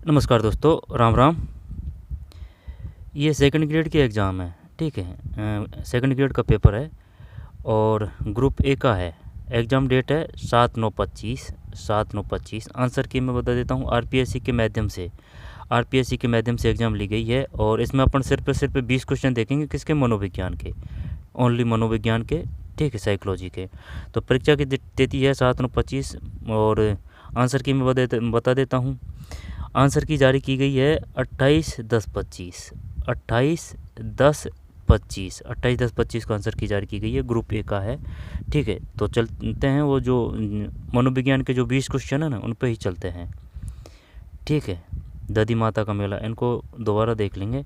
नमस्कार दोस्तों, राम राम। ये सेकंड ग्रेड की एग्ज़ाम है, ठीक है। सेकंड ग्रेड का पेपर है और ग्रुप ए का है। एग्ज़ाम डेट है 7/9/25। आंसर की मैं बता देता हूँ। आरपीएससी के माध्यम से एग्ज़ाम ली गई है और इसमें अपन सिर्फ 20 क्वेश्चन देखेंगे। किसके? मनोविज्ञान के, ओनली मनोविज्ञान के, ठीक है, साइकोलॉजी के। तो परीक्षा की तिथि है 7/9/25 और आंसर की मैं बता देता हूँ। आंसर की जारी की गई है 28/10/25। 28/10/25 को आंसर की जारी की गई है। ग्रुप ए का है, ठीक है। तो चलते हैं, वो जो मनोविज्ञान के जो 20 क्वेश्चन है ना, उन पे ही चलते हैं, ठीक है। दधी माता का मेला, इनको दोबारा देख लेंगे।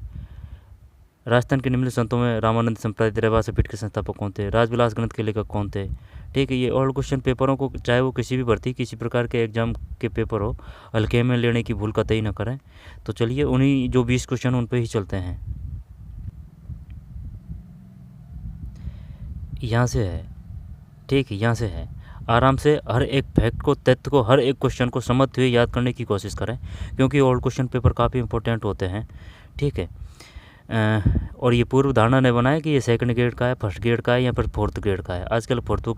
राजस्थान के निम्न संतों में रामानंद संप्रदाय त्रैवास्य पीठ के संस्थापक कौन थे? राजविलास ग्रंथ के लेखक कौन थे? ठीक है। ये ओल्ड क्वेश्चन पेपरों को, चाहे वो किसी भी भर्ती, किसी प्रकार के एग्जाम के पेपर हो, हल्के में लेने की भूल कतई न करें। तो चलिए, उन्हीं जो 20 क्वेश्चन उन पे ही चलते हैं। यहाँ से है, ठीक है, यहाँ से है। आराम से हर एक फैक्ट को, तथ्य को, हर एक क्वेश्चन को समझते हुए याद करने की कोशिश करें, क्योंकि ओल्ड क्वेश्चन पेपर काफ़ी इंपॉर्टेंट होते हैं, ठीक है। और ये पूर्व धारणा ने बनाया कि ये सेकंड ग्रेड का है, फर्स्ट ग्रेड का है या फिर फोर्थ ग्रेड का है। आजकल फोर्थ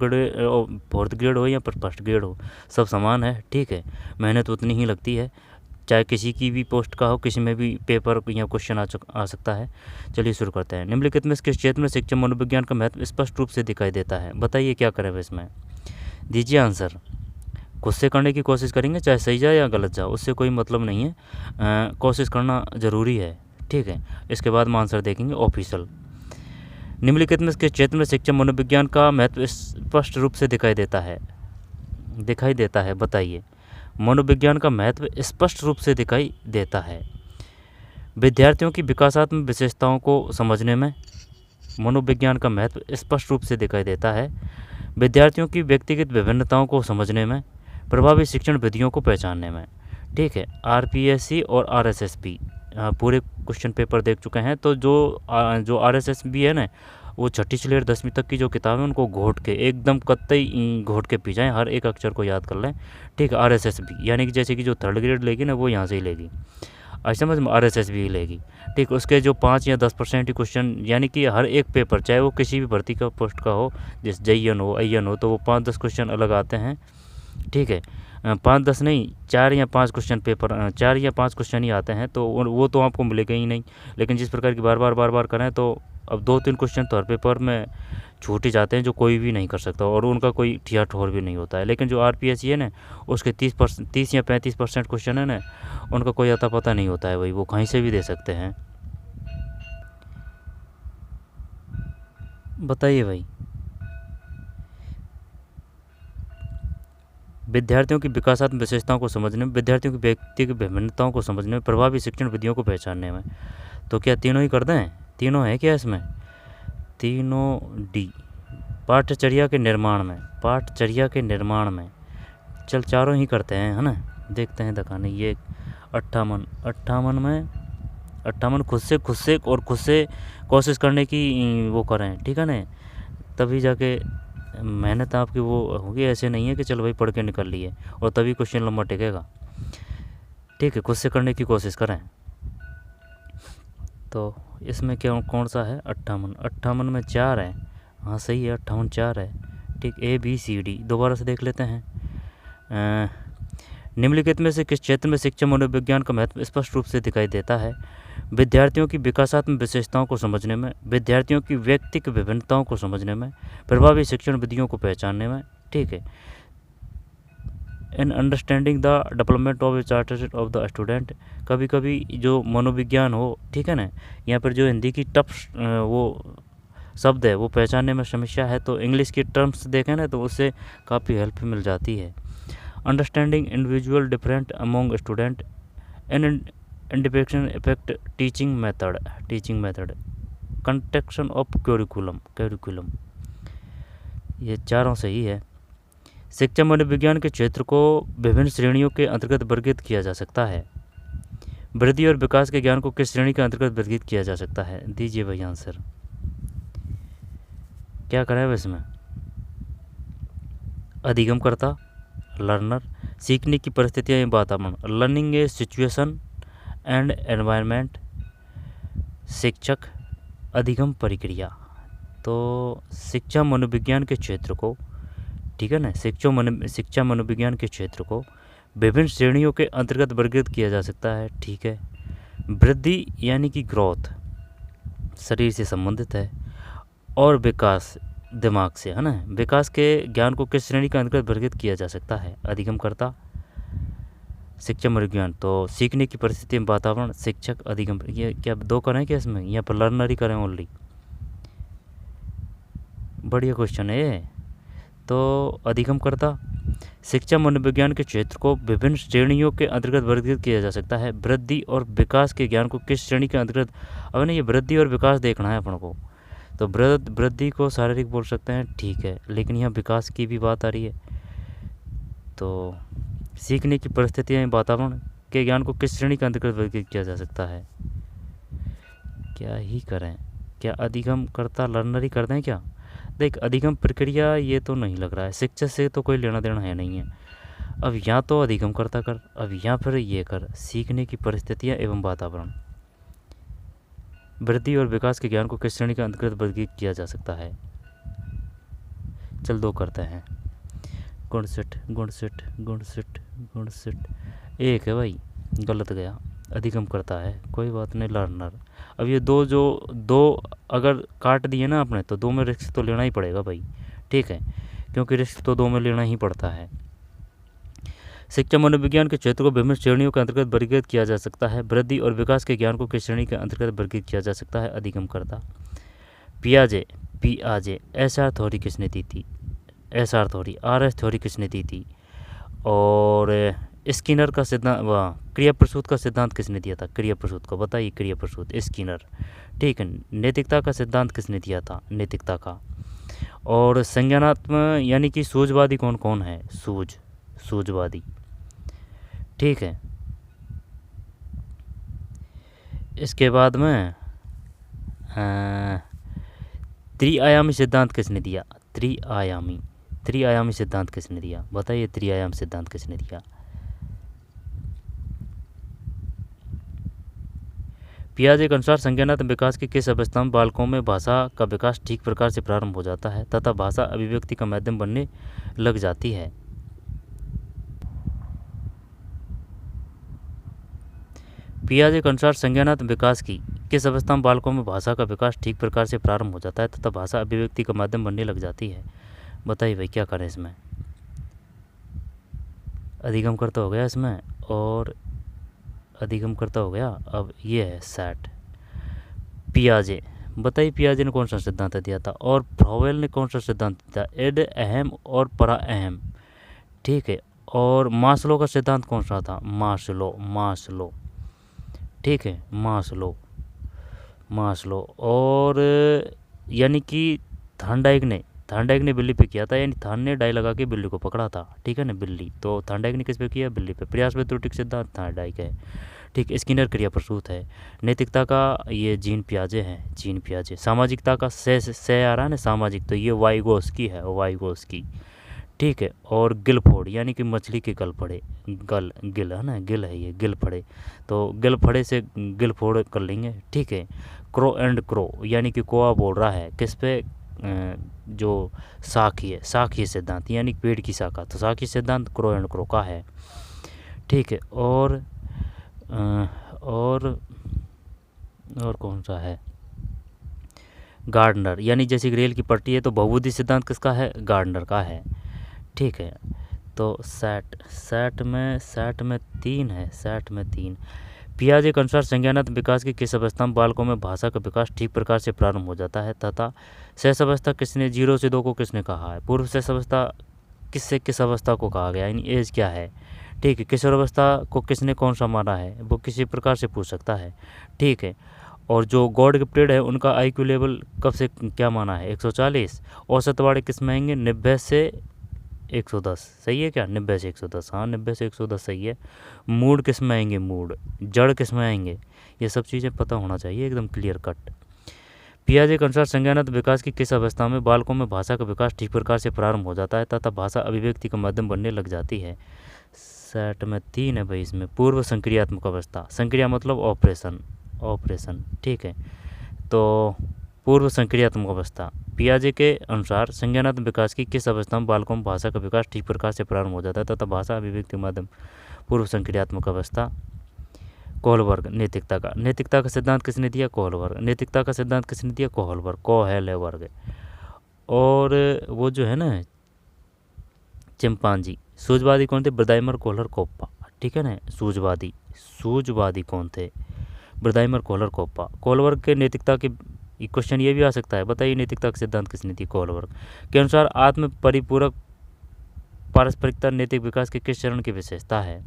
ग्रेड हो या फिर फर्स्ट ग्रेड हो, सब समान है, ठीक है। मेहनत उतनी ही लगती है, चाहे किसी की भी पोस्ट का हो, किसी में भी पेपर या क्वेश्चन आ सकता है। चलिए शुरू करते हैं। निम्नलिखित में किस क्षेत्र में शिक्षा मनोविज्ञान का महत्व स्पष्ट रूप से दिखाई देता है? बताइए क्या करें इसमें, दीजिए आंसर। खुद से करने की कोशिश करेंगे, चाहे सही जाए या गलत जाए, उससे कोई मतलब नहीं है। कोशिश करना ज़रूरी है, ठीक है। इसके बाद हम आंसर देखेंगे ऑफिशियल। निम्नलिखित में किस क्षेत्र में शिक्षा मनोविज्ञान का महत्व स्पष्ट रूप से दिखाई देता है? बताइए। मनोविज्ञान का महत्व स्पष्ट रूप से दिखाई देता है विद्यार्थियों की विकासात्मक विशेषताओं को समझने में। मनोविज्ञान का महत्व स्पष्ट रूप से दिखाई देता है विद्यार्थियों की व्यक्तिगत विभिन्नताओं को समझने में, प्रभावी शिक्षण विधियों को पहचानने में, ठीक है। आरपीएससी और आरएसएसबी पूरे क्वेश्चन पेपर देख चुके हैं। तो जो आरएसएसबी है ना, वो छठी से लेकर 10वीं तक की जो किताब है, उनको घोट के, एकदम कतई घोट के पी जाएँ, हर एक अक्षर को याद कर लें, ठीक है। आरएसएसबी यानी कि जैसे कि जो थर्ड ग्रेड लेगी ना, वो यहाँ से ही लेगी, अच्छा समझ में, आरएसएसबी ही लेगी, ठीक। उसके जो 5 या 10% ही क्वेश्चन, यानी कि हर एक पेपर, चाहे वो किसी भी भर्ती का पोस्ट का हो, जैसे जयन हो, अयन हो, तो वो 5-10 क्वेश्चन अलग आते हैं, ठीक है। 5-10 नहीं, 4 या 5 क्वेश्चन पेपर, 4 या 5 क्वेश्चन ही आते हैं, तो वो तो आपको मिलेगा ही नहीं। लेकिन जिस प्रकार की बार बार करें, तो अब 2-3 क्वेश्चन तो हर पेपर में छूट ही जाते हैं, जो कोई भी नहीं कर सकता और उनका कोई ठिया ठोर भी नहीं होता है। लेकिन जो आरपीएससी है ना, उसके 30 या 35% क्वेश्चन है ना, उनका कोई अता पता नहीं होता है भाई, वो कहीं से भी दे सकते हैं। बताइए भाई। विद्यार्थियों की विकासात्मक विशेषताओं को समझने में, विद्यार्थियों की व्यक्तिगत विभिन्नताओं को समझने में, प्रभावी शिक्षण विधियों को पहचानने में। तो क्या तीनों ही कर दें? तीनों है क्या इसमें? तीनों डी। पाठचर्या के निर्माण में। चल चारों ही करते हैं, है ना। देखते हैं दिखाने। ये 58 में खुद से कोशिश करने की वो करें, ठीक है ना। तभी जाके मेहनत आपकी वो होगी। ऐसे नहीं है कि चलो भाई पढ़ के निकल लिए और तभी क्वेश्चन लंबा टिकेगा, ठीक है। खुद से करने की कोशिश करें। तो इसमें क्या, कौन सा है? 58 में 4 है, हाँ सही है, 58 4 है, ठीक। ABCD दोबारा से देख लेते हैं। निम्नलिखित में से किस क्षेत्र में शिक्षा मनोविज्ञान का महत्व स्पष्ट रूप से दिखाई देता है? विद्यार्थियों की विकासात्मक विशेषताओं को समझने में, विद्यार्थियों की व्यक्तिगत विभिन्नताओं को समझने में, प्रभावी शिक्षण विधियों को पहचानने में, ठीक है। In understanding the development of chartered of the student. कभी कभी जो मनोविज्ञान हो, ठीक है ना, यहाँ पर जो हिंदी की टफ वो शब्द है, वो पहचानने में समस्या है, तो इंग्लिश की टर्म्स देखें ना, तो उससे काफ़ी हेल्प मिल जाती है। Understanding individual different among student and inspection effect teaching method construction of curriculum. ये चारों सही है। शिक्षा मनोविज्ञान के क्षेत्र को विभिन्न श्रेणियों के अंतर्गत वर्गीकृत किया जा सकता है। वृद्धि और विकास के ज्ञान को किस श्रेणी के अंतर्गत वर्गीकृत किया जा सकता है? दीजिए भाई आंसर। क्या करें अब इसमें? अधिगमकर्ता, लर्नर, सीखने की परिस्थितियाँ या वातावरण, learning A situation, and environment, शिक्षक, अधिगम प्रक्रिया। तो शिक्षा मनोविज्ञान के क्षेत्र को, ठीक है ना, शिक्षा मनोविज्ञान के क्षेत्र को विभिन्न श्रेणियों के अंतर्गत वर्गीकृत किया जा सकता है। ठीक है, वृद्धि यानी कि ग्रोथ शरीर से संबंधित है, और विकास दिमाग से, है ना। विकास के ज्ञान को किस श्रेणी के अंतर्गत वर्गीकृत किया जा सकता है? अधिगमकर्ता, शिक्षा मनोविज्ञान। तो सीखने की परिस्थिति में वातावरण, शिक्षक, अधिगम। ये क्या दो करें क्या इसमें? यहाँ पर लर्नर ही करें ओनली? बढ़िया क्वेश्चन है ये। तो अधिगमकर्ता, शिक्षा मनोविज्ञान के क्षेत्र को विभिन्न श्रेणियों के अंतर्गत वर्गीकृत किया जा सकता है। वृद्धि और विकास के ज्ञान को किस श्रेणी के अंतर्गत? अब ना ये वृद्धि और विकास देखना है अपन को। तो वृद्धि को शारीरिक बोल सकते हैं, ठीक है, लेकिन यहाँ विकास की भी बात आ रही है। तो सीखने की परिस्थितियाँ, वातावरण के ज्ञान को किस श्रेणी के अंतर्गत वर्गीकृत किया जा सकता है? क्या ही करें? क्या अधिगमकर्ता लर्नर ही कर दें क्या? देख, अधिगम प्रक्रिया ये तो नहीं लग रहा है, शिक्षक से तो कोई लेना देना है नहीं है। अब यहाँ तो अधिगमकर्ता कर, अब यहाँ फिर ये कर, सीखने की परिस्थितियाँ एवं वातावरण, वृद्धि और विकास के ज्ञान को किस श्रेणी के अंतर्गत वर्गीकृत किया जा सकता है? चल दो करते हैं। गुणसिट गुणसिट गुणसिट गुणसिट, एक है भाई, गलत गया, अधिगमकर्ता है, कोई बात नहीं, लर्नर। अब ये दो अगर काट दिए ना आपने, तो दो में रिस्क तो लेना ही पड़ेगा भाई, ठीक है, क्योंकि रिस्क तो दो में लेना ही पड़ता है। शिक्षा मनोविज्ञान के क्षेत्र को विभिन्न श्रेणियों के अंतर्गत वर्गीकृत किया जा सकता है। वृद्धि और विकास के ज्ञान को किस श्रेणी के अंतर्गत वर्गीकृत किया जा सकता है? अधिगमकर्ता। पियाजे एसआर थ्योरी किसने दी थी? SR theory. आरएस थ्योरी किसने दी थी? और स्किनर का सिद्धांत, क्रिया प्रसूत का सिद्धांत किसने दिया था? क्रिया प्रसूत को बताइए, क्रिया प्रसूत, स्किनर, ठीक है। नैतिकता का सिद्धांत किसने दिया था? नैतिकता का। और संज्ञानात्मक यानी कि सूझवादी कौन कौन है? सूझवादी, ठीक है। इसके बाद में त्रिआयामी सिद्धांत किसने दिया? त्रिआयामी सिद्धांत किसने दिया? बताइए, त्रिआयाम सिद्धांत किसने दिया? पियाजे के अनुसार संज्ञानात्मक विकास की किस अवस्था में बालकों में भाषा का विकास ठीक प्रकार से प्रारंभ हो जाता है तथा भाषा अभिव्यक्ति का माध्यम बनने लग जाती है? पियाजे के अनुसार संज्ञानात्मक विकास की किस अवस्था में बालकों में भाषा का विकास ठीक प्रकार से प्रारंभ हो जाता है तथा भाषा अभिव्यक्ति का माध्यम बनने लग जाती है? बताइए भाई, क्या करें इसमें? अधिगमकर्ता हो गया इसमें, और अधिगमकर्ता हो गया। अब ये है सेट पियाजे। बताइए, पियाजे ने कौन सा सिद्धांत दिया था और फ्रॉवेल ने कौन सा सिद्धांत दिया? एड अहम और परा अहम, ठीक है। और मास्लो का सिद्धांत कौन सा था? मास्लो, ठीक है, मास्लो। और यानी कि थॉर्नडाइक ने बिल्ली पे किया था, यानी थॉर्न ने डाई लगा के बिल्ली को पकड़ा था, ठीक है ना, बिल्ली। तो थॉर्नडाइक ने किस पे किया? बिल्ली पे। प्रयास में त्रुटि सिद्धांत थॉर्नडाइक है, ठीक। स्किनर क्रिया प्रसूत है। नैतिकता का ये जीन पियाजे। सामाजिकता का से आ रहा है ना, सामाजिक, तो ये वाइगोस्की है, ठीक है। और गिलफोड़ यानी कि मछली के गल फड़े, गिल है ना, गिल है ये, गिल फड़े, तो गिल फड़े से गिलफोड़ कर लेंगे, ठीक है। क्रो यानी कि कोआ बोल रहा है किस पे? जो शाखीय सिद्धांत, यानी पेड़ की शाखा, तो शाखीय सिद्धांत क्रो का है, ठीक है। और कौन सा है? गार्डनर, यानी जैसे रेल की पटरी है, तो बहुबुद्धि सिद्धांत किसका है? गार्डनर का है, ठीक है। तो सेट में 3 है, पियाजे के अनुसार संज्ञानात्मक विकास की किस अवस्था में बालकों में भाषा का विकास ठीक प्रकार से प्रारंभ हो जाता है तथा शेष अवस्था किसने 0 से 2 को किसने कहा है? पूर्व शेष अवस्था किस अवस्था को कहा गया, यानी एज क्या है, ठीक है। किशोर अवस्था को किसने कौन सा माना है? वो किसी प्रकार से पूछ सकता है, ठीक है। और जो गॉड गिफ्टेड है उनका IQ लेवल कब से क्या माना है? 140। औसत वाले किस में आएंगे? 90 से 110, सही है क्या? 90 से 110, हाँ, 90 से 110 सही है। मूड किस में आएंगे? जड़ किस में आएंगे? ये सब चीज़ें पता होना चाहिए, एकदम क्लियर कट। पियाजे के अनुसार संज्ञानात्मक विकास की किस अवस्था में बालकों में भाषा का विकास ठीक प्रकार से प्रारंभ हो जाता है तथा भाषा अभिव्यक्ति का माध्यम बनने लग जाती है? सेट में 3 है भाई इसमें। पूर्व संक्रियात्मक अवस्था, संक्रिया मतलब ऑपरेशन, ठीक है। तो पूर्व संक्रियात्मक अवस्था, पियाजे के अनुसार संज्ञानात्मक विकास की किस अवस्था में बालकों में भाषा का विकास ठीक प्रकार से प्रारंभ हो जाता है तथा भाषा अभिव्यक्ति माध्यम पूर्व संक्रियात्मक अवस्था। कोहलबर्ग, नैतिकता का सिद्धांत किसने दिया? कोहलबर्ग। नैतिकता का सिद्धांत किसने दिया? कोहलबर्ग, कोहेलबर्ग। और वो जो है ना चिंपांजी, सूझवादी कौन थे? ब्रदाइमर, कोहलर, कोप्पा, ठीक है ना। सूझवादी कौन थे? ब्रदाइमर, कोहलर, कोप्पा। कोहलबर्ग के नैतिकता के क्वेश्चन ये भी आ सकता है, बताइए नैतिकता का सिद्धांत किसने दी? कोहलबर्ग के अनुसार आत्म परिपूरक पारस्परिकता नैतिक विकास के किस चरण की विशेषता है?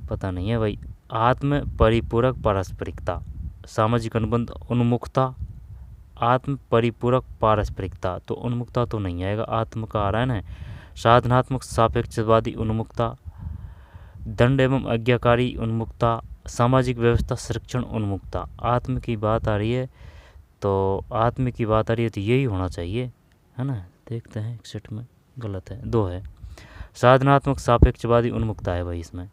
पता नहीं है भाई। आत्म परिपूरक पारस्परिकता, सामाजिक अनुबंध, उन्मुखता, आत्म परिपूरक पारस्परिकता, तो उन्मुखता तो नहीं आएगा, आत्म का आ रहा है ना। साधनात्मक सापेक्षवादी उन्मुखता, दंड एवं आज्ञाकारी उन्मुखता, सामाजिक व्यवस्था संरक्षण उन्मुखता। आत्म की बात आ रही है तो यही होना चाहिए, है ना। देखते हैं 61 में, गलत है, 2 है। साधनात्मक सापेक्षवादी उन्मुखता है भाई इसमें।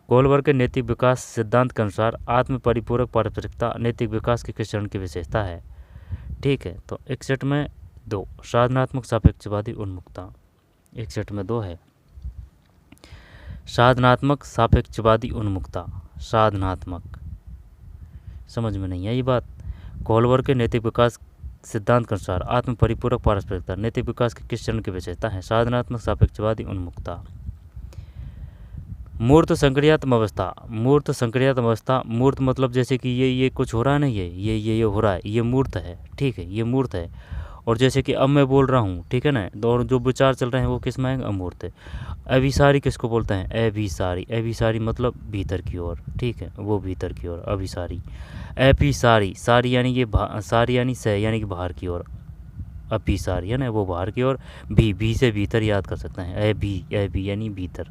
कोहलबर्ग के नैतिक विकास सिद्धांत के अनुसार आत्म परिपूरक पारस्परिकता नैतिक विकास के किस चरण की विशेषता है? ठीक है, तो 61 में 2, साधनात्मक सापेक्षवादी उन्मुखता। 61 में 2 है, साधनात्मक सापेक्षवादी उन्मुखता। साधनात्मक, समझ में नहीं है ये बात। कोहलबर्ग के नैतिक विकास सिद्धांत के अनुसार आत्म परिपूरक पारस्परिकता नैतिक विकास के किस चरण की विशेषता है? साधनात्मक सापेक्षवादी उन्मुखता। मूर्त संक्रियात्मक अवस्था, मूर्त मतलब जैसे कि ये कुछ हो रहा है ना, ये हो रहा है, ये मूर्त है, ठीक है, ये मूर्त है। और जैसे कि अब मैं बोल रहा हूँ, ठीक है ना, और जो विचार चल रहे हैं वो किस में आएंगे? अमूर्त है। अभिसारी किसको बोलते हैं? अभिसारी मतलब भीतर की ओर, ठीक है, वो भीतर की ओर अभिसारी। अभिसारी, सारी यानी ये सारी यानी स यानी कि बाहर की ओर, अभिसारी है ना, वो बाहर की ओर। भी से भीतर याद कर सकते हैं, अभी यानी भीतर।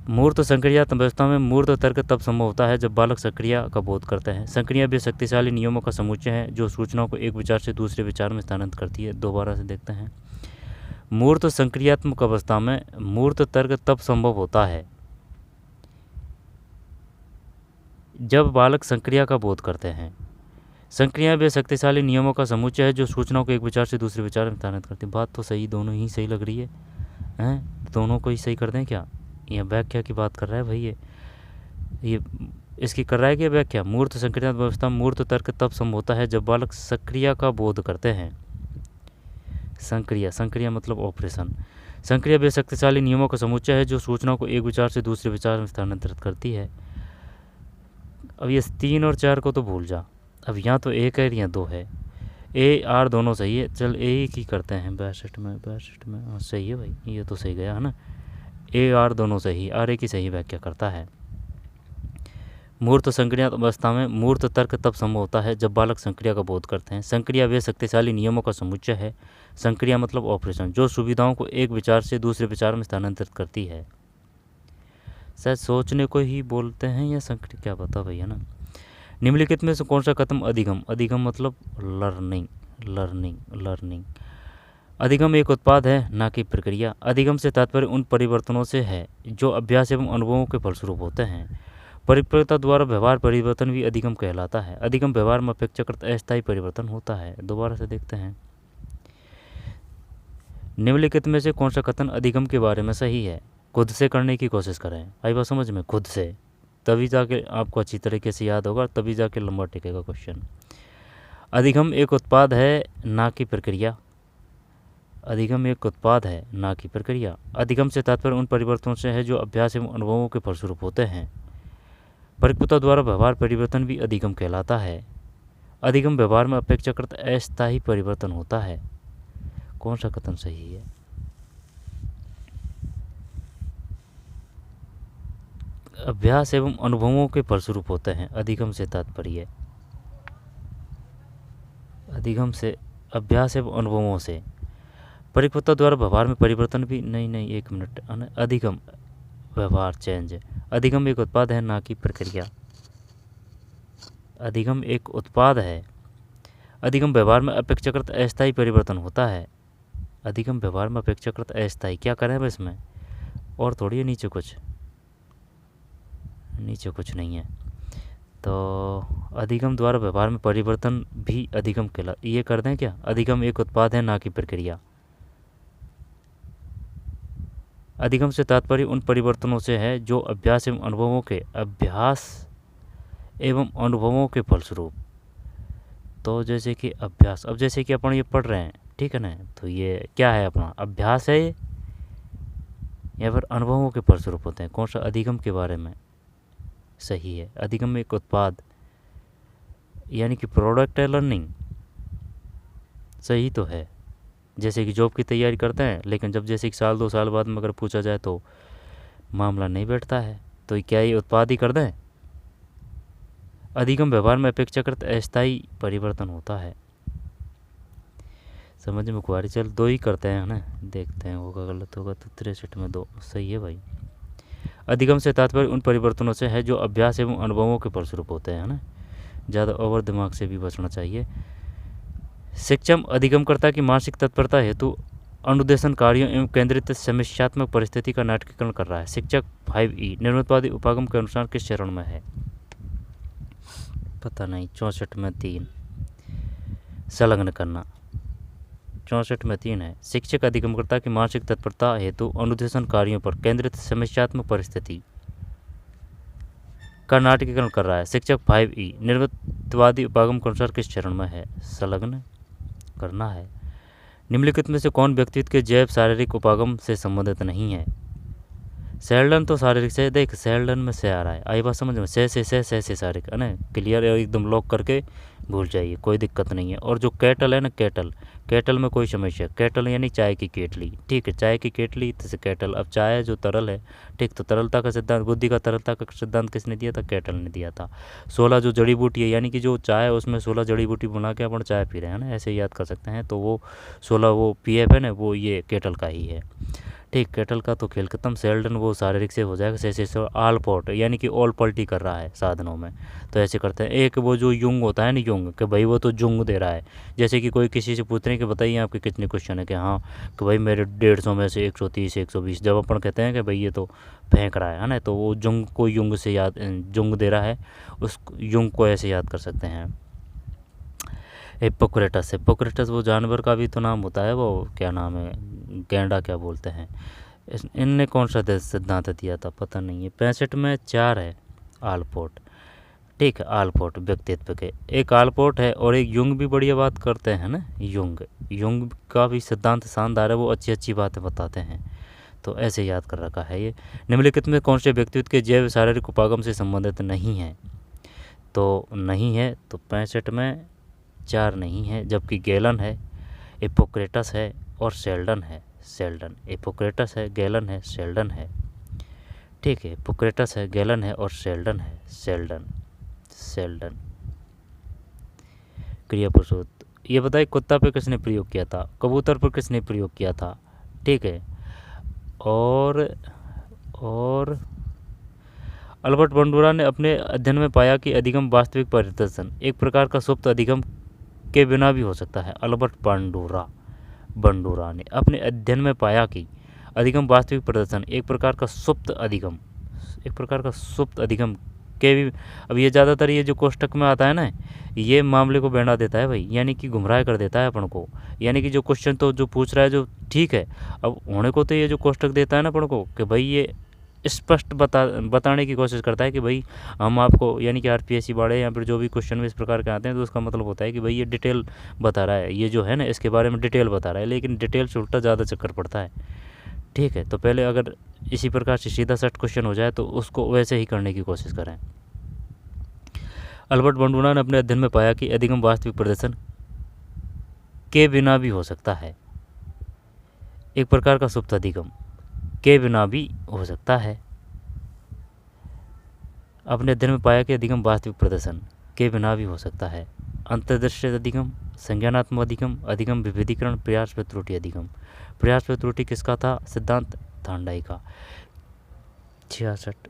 मूर्त संक्रियात्मक अवस्था में मूर्त तर्क तब संभव होता है जब बालक संक्रिया का बोध करते हैं। संक्रिया भी शक्तिशाली नियमों का समुच्चय है जो सूचनाओं को एक विचार से दूसरे विचार में स्थानांतरित करती है। दोबारा से देखते हैं। मूर्त संक्रियात्मक अवस्था में मूर्त तर्क तब संभव होता है जब बालक संक्रिया का बोध करते हैं। संक्रिया भी शक्तिशाली नियमों का समुच्चय है जो सूचनाओं को एक विचार से दूसरे विचार में स्थानांतरित करती है। बात तो सही, दोनों ही सही लग रही है, हैं? दोनों को ही सही कर दें क्या? यह व्याख्या की बात कर रहा है भाई, ये इसकी कर रहा है कि व्याख्या। मूर्त संक्रियात्मक अवस्था मूर्त तर्क तब संभव होता है जब बालक संक्रिया का बोध करते हैं। संक्रिया मतलब ऑपरेशन। संक्रिया भी शक्तिशाली नियमों का समुच्चय है जो सूचनाओं को एक विचार से दूसरे विचार में स्थानांतरित करती है। अब ये 3 और 4 को तो भूल जा। अब यहाँ तो 1 है, यहाँ 2 है। ए आर दोनों सही है, चल ए ही करते हैं। 62 में हाँ सही है भाई, ये तो सही गया है ना। ए आर दोनों सही, आर ए की सही व्याख्या करता है। मूर्त संक्रियात्मक अवस्था में मूर्त तर्क तब संभव होता है जब बालक संक्रिया का बोध करते हैं। संक्रिया वे शक्तिशाली नियमों का समुच्चय है। संक्रिया मतलब ऑपरेशन जो सुविधाओं को एक विचार से दूसरे विचार में स्थानांतरित करती है। शायद सोचने को ही बोलते हैं या संक्रिया, क्या पता भैया ना। निम्नलिखित में से कौन सा कथन अधिगम? अधिगम मतलब लर्निंग। अधिगम एक उत्पाद है ना कि प्रक्रिया। अधिगम से तात्पर्य उन परिवर्तनों से है जो अभ्यास एवं अनुभवों के फलस्वरूप होते हैं। परिपक्वता द्वारा व्यवहार परिवर्तन भी अधिगम कहलाता है। अधिगम व्यवहार में अपेक्षाकृत अस्थायी परिवर्तन होता है। दोबारा से देखते हैं। निम्नलिखित में से कौन सा कथन अधिगम के बारे में सही है? खुद से करने की कोशिश करें। आई बात समझ में? खुद से, तभी जाके आपको अच्छी तरीके से याद होगा, तभी जाके लंबा टिकेगा क्वेश्चन। अधिगम एक उत्पाद है ना कि प्रक्रिया। अधिगम एक उत्पाद है ना कि प्रक्रिया। अधिगम से तात्पर्य उन परिवर्तनों से है जो अभ्यास एवं अनुभवों के फलस्वरूप होते हैं। परिपक्वता द्वारा व्यवहार परिवर्तन भी अधिगम कहलाता है। अधिगम व्यवहार में अपेक्षाकृत अस्थायी परिवर्तन होता है। कौन सा कथन सही है? अभ्यास एवं अनुभवों के फलस्वरूप होते हैं। अधिगम से तात्पर्य, अधिगम से अभ्यास एवं अनुभवों से। परिपक्वता द्वारा व्यवहार में परिवर्तन भी नहीं, 1 मिनट। अधिगम व्यवहार चेंज। अधिगम एक उत्पाद है ना कि प्रक्रिया। अधिगम एक उत्पाद है। अधिगम व्यवहार में अपेक्षाकृत अस्थायी परिवर्तन होता है। अधिगम व्यवहार में अपेक्षाकृत अस्थायी, क्या करें अब इसमें? और थोड़ी है नीचे कुछ नहीं है। तो अधिगम द्वारा व्यवहार में परिवर्तन भी अधिगम कहला, ये कर दें क्या? अधिगम एक उत्पाद है ना कि प्रक्रिया। अधिगम से तात्पर्य उन परिवर्तनों से है जो अभ्यास एवं अनुभवों के फलस्वरूप। तो जैसे कि अभ्यास, अब जैसे कि अपन ये पढ़ रहे हैं, ठीक है ना, तो ये क्या है? अपना अभ्यास है ये, या फिर अनुभवों के फलस्वरूप होते हैं? कौन सा? अधिगम के बारे में सही है। अधिगम एक उत्पाद यानी कि प्रोडक्ट है लर्निंग, सही तो है। जैसे कि जॉब की तैयारी करते हैं, लेकिन जब जैसे कि साल 2 साल बाद में अगर पूछा जाए तो मामला नहीं बैठता है, तो क्या ये उत्पाद ही कर दें? अधिगम व्यवहार में अपेक्षाकृत अस्थायी परिवर्तन होता है। समझ में कुआरी? चल 2 ही करते हैं ना, देखते हैं होगा गलत होगा तो 63 में 2 सही है भाई। अधिगम से तात्पर्य उन परिवर्तनों से है जो अभ्यास एवं अनुभवों के फलस्वरूप होते हैं ना, ज़्यादा ओवर दिमाग से भी बचना चाहिए। शिक्षम अधिगमकर्ता की मानसिक तत्परता हेतु अनुदेशन कार्यों एवं केंद्रित समस्यात्मक परिस्थिति का नाटकीकरण कर रहा है। शिक्षक 5E निर्मितवादी उपागम के अनुसार किस चरण में है? पता नहीं। 64 में 3 संलग्न करना, 64 में 3 है। शिक्षक अधिगमकर्ता की मानसिक तत्परता हेतु अनुदेशन कार्यों पर केंद्रित समस्यात्मक परिस्थिति का नाटकीकरण कर रहा है। शिक्षक 5E निर्मितवादी उपागम के अनुसार किस चरण में है? संलग्न करना है। निम्नलिखित में से कौन व्यक्तित्व के जैव शारीरिक उपागम से संबंधित नहीं है? सेल्डन तो शारीरिक से, देख सेल्डन में से आ रहा है, आई बात समझ में? से शारीरिक है ना, क्लियर एकदम लॉक करके भूल जाइए, कोई दिक्कत नहीं है। और जो कैटल है ना, कैटल में कोई समस्या, कैटल यानी चाय की केटली, ठीक है, चाय की केटली जैसे कैटल। अब चाय जो तरल है, ठीक, तो तरलता का सिद्धांत, बुद्धि का तरलता का सिद्धांत किसने दिया था? कैटल ने दिया था। 16 जो जड़ी बूटी है, यानी कि जो चाय है उसमें 16 जड़ी बूटी बना के अपन चाय पी रहे हैं ना, ऐसे याद कर सकते हैं। तो वो 16 वो PF है ना, वो ये कैटल का ही है, ठीक। कैटल का तो खेल खत्म। सेल्डन वो शारीरिक से हो जाएगा। से आल पोर्ट यानी कि ऑल पल्टी कर रहा है साधनों में, तो ऐसे करते हैं। एक वो जो युंग होता है ना, युंग, कि भाई वो तो जुंग दे रहा है। जैसे कि कोई किसी से पूछ रहे हैं कि बताइए आपके कितने क्वेश्चन है, कि हाँ कि भाई मेरे 150 में से 130 120, जब अपन कहते हैं कि भाई ये तो फेंक रहा है ना, तो वो जुंग को युंग से याद, जुंग दे रहा है, उस युंग को ऐसे याद कर सकते हैं। हिप्पोक्रेटस वो जानवर का भी तो नाम होता है, वो क्या नाम है, गैंडा क्या बोलते हैं। इनने कौन सा सिद्धांत दिया था? पता नहीं है। 65 में 4 है आलपोर्ट, ठीक है। आलपोर्ट व्यक्तित्व के एक आलपोर्ट है, और एक युंग भी बढ़िया बात करते हैं ना, युंग का भी सिद्धांत शानदार है, वो अच्छी बातें बताते हैं, तो ऐसे याद कर रखा है ये। निम्नलिखित में कौन से व्यक्तित्व के जैव शारीरिक उपागम से संबंधित नहीं है? तो नहीं है, तो 65 में 4 नहीं है, जबकि गैलन है, हिप्पोक्रेटस है और सेल्डन है। हिप्पोक्रेटस है, गैलन है, सेल्डन है, ठीक है। हिप्पोक्रेटस है, गैलन है और सेल्डन है। सेल्डन क्रिया प्रसूत। ये बताइए कुत्ता पे किसने प्रयोग किया था? कबूतर पर किसने प्रयोग किया था? ठीक है। और अल्बर्ट बंडूरा ने अपने अध्ययन में पाया कि अधिगम वास्तविक परिदर्शन एक प्रकार का सुप्त अधिगम के बिना भी हो सकता है। अल्बर्ट बंडूरा ने अपने अध्ययन में पाया कि अधिगम वास्तविक प्रदर्शन एक प्रकार का सुप्त अधिगम के भी। अब ये ज़्यादातर ये जो कोष्टक में आता है ना, ये मामले को बैंडा देता है भाई, यानी कि गुमराह कर देता है अपन को। यानी कि जो क्वेश्चन तो जो पूछ रहा है जो ठीक है, अब होने को तो ये जो कोष्टक देता है ना अपन को, कि भाई ये स्पष्ट बताने की कोशिश करता है कि भाई हम आपको, यानी कि RPSC बाड़े या फिर जो भी क्वेश्चन में इस प्रकार के आते हैं, तो उसका मतलब होता है कि भाई ये डिटेल बता रहा है, ये जो है ना इसके बारे में डिटेल बता रहा है, लेकिन डिटेल से उल्टा ज़्यादा चक्कर पड़ता है, ठीक है। तो पहले अगर इसी प्रकार से सीधा सट क्वेश्चन हो जाए तो उसको वैसे ही करने की कोशिश करें। अल्बर्ट बंडूरा ने अपने अध्ययन में पाया कि अधिगम वास्तविक प्रदर्शन के बिना भी हो सकता है। एक प्रकार का सुप्त अधिगम के बिना भी हो सकता है। अपने अध्ययन में पाया कि अधिगम वास्तविक प्रदर्शन के बिना भी हो सकता है। अंतर्दृष्टि अधिगम, संज्ञानात्मक अधिगम विभेदीकरण, प्रयास व त्रुटि अधिगम। प्रयास व त्रुटि किसका था? सिद्धांत थांडाई का। 66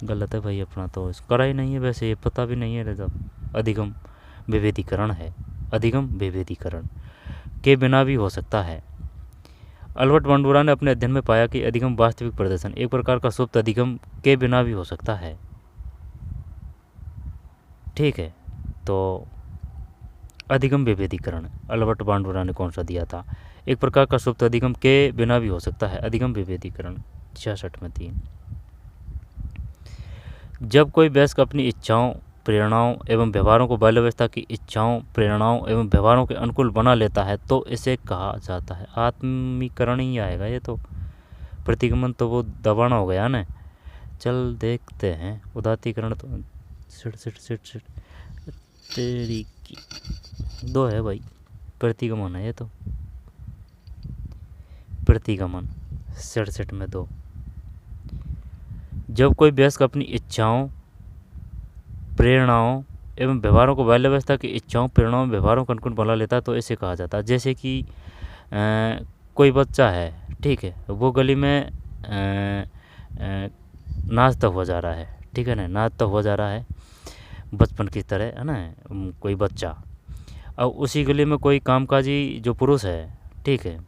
गलत है भाई, अपना तो करा ही नहीं है, वैसे ये पता भी नहीं है जब अधिगम विभेदीकरण है। अधिगम विभेदीकरण के बिना भी हो सकता है। अल्बर्ट बांडुरा ने अपने अध्ययन में पाया कि अधिगम वास्तविक प्रदर्शन एक प्रकार का सुप्त अधिगम के बिना भी हो सकता है। ठीक है, तो अधिगम विभेदीकरण अल्बर्ट बांडुरा ने कौन सा दिया था? एक प्रकार का सुप्त अधिगम के बिना भी हो सकता है, अधिगम विभेदीकरण 66 में 3। जब कोई वयस्क अपनी इच्छाओं, प्रेरणाओं एवं व्यवहारों को बाल्यावस्था की इच्छाओं, प्रेरणाओं एवं व्यवहारों के अनुकूल बना लेता है तो इसे कहा जाता है आत्मीकरण ही आएगा। ये तो प्रतिगमन तो वो दबाना हो गया ना। चल देखते हैं, उदात्तीकरण तो सिट तेरी की 2 है भाई, प्रतिगमन है ये तो, प्रतिगमन 67 में 2। जब कोई वयस्क अपनी इच्छाओं, प्रेरणाओं एवं व्यवहारों को बाल्यावस्था की इच्छाओं, प्रेरणाओं, व्यवहारों को अनुकूल बना लेता है तो इसे कहा जाता है। जैसे कि कोई बच्चा है, ठीक है, वो गली में नाचता हुआ जा रहा है, ठीक है ना, नाचता हुआ जा रहा है बचपन की तरह, है ना, कोई बच्चा। अब उसी गली में कोई कामकाजी जो पुरुष है, ठीक है,